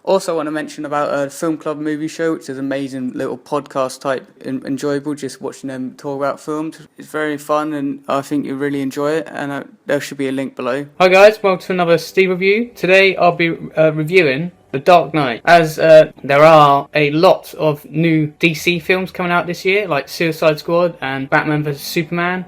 Also, I want to mention about a Film Club movie show, which is an amazing little podcast type, enjoyable. Just watching them talk about films, it's very fun, and I think you'll really enjoy it. And there should be a link below. Hi guys, welcome to another Steve review. Today I'll be reviewing The Dark Knight, as there are a lot of new DC films coming out this year, like Suicide Squad and Batman vs Superman,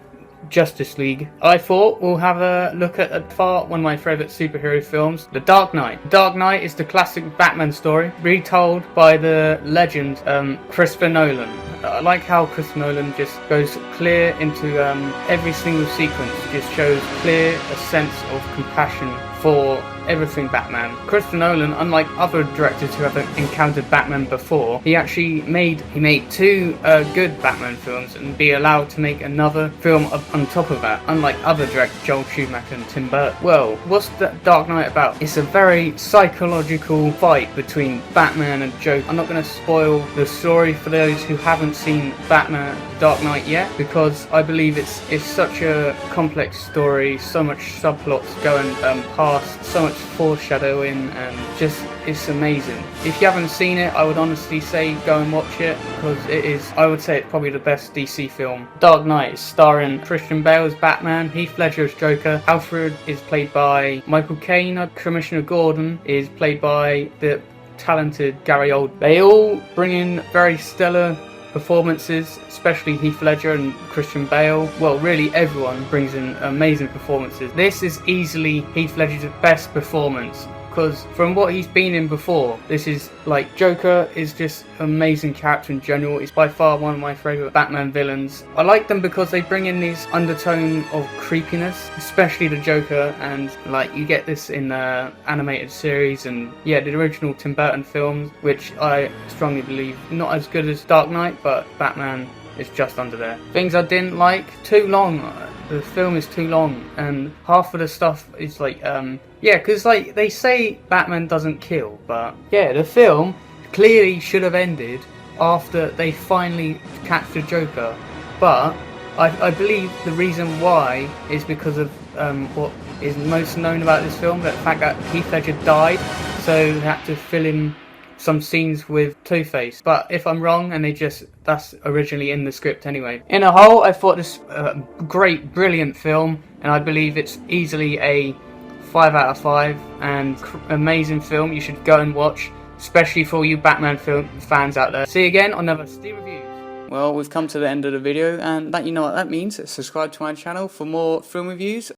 Justice League. I thought we'll have a look at one of my favourite superhero films, The Dark Knight. The Dark Knight is the classic Batman story, retold by the legend Christopher Nolan. I like how Christopher Nolan just goes clear into every single sequence, just shows clear a sense of compassion for everything Batman. Christopher Nolan, unlike other directors who have encountered Batman before, he actually made two good Batman films and be allowed to make another film on top of that, unlike other directors Joel Schumacher and Tim Burton. Well, what's The Dark Knight about? It's a very psychological fight between Batman and Joker. I'm not going to spoil the story for those who haven't seen Batman Dark Knight yet, because I believe it's such a complex story, so much subplots going past, so much foreshadowing, and just it's amazing. If you haven't seen it, I would honestly say go and watch it, because it is, I would say it's probably the best DC film. Dark Knight is starring Christian Bale as Batman, Heath Ledger as Joker, Alfred is played by Michael Caine, Commissioner Gordon is played by the talented Gary Oldman. They all bring in very stellar performances, especially Heath Ledger and Christian Bale. Well, really everyone brings in amazing performances. This is easily Heath Ledger's best performance, because from what he's been in before, this is like, Joker is just an amazing character in general. It's by far one of my favourite Batman villains. I like them because they bring in this undertone of creepiness, especially the Joker, and like you get this in the animated series and yeah, the original Tim Burton films, which I strongly believe not as good as Dark Knight, but Batman is just under there. Things I didn't like: too long. The film is too long, and half of the stuff is like yeah, because like they say Batman doesn't kill, but yeah, the film clearly should have ended after they finally catch the Joker. But I believe the reason why is because of what is most known about this film, the fact that Heath Ledger died, so they had to fill in some scenes with Two-Face. But if I'm wrong, and that's originally in the script anyway. In a whole, I thought this great, brilliant film, and I believe it's easily a 5 out of 5, and amazing film you should go and watch, especially for you Batman film fans out there. See you again on another Steve Reviews. Well, we've come to the end of the video, and you know what that means. Subscribe to my channel for more film reviews.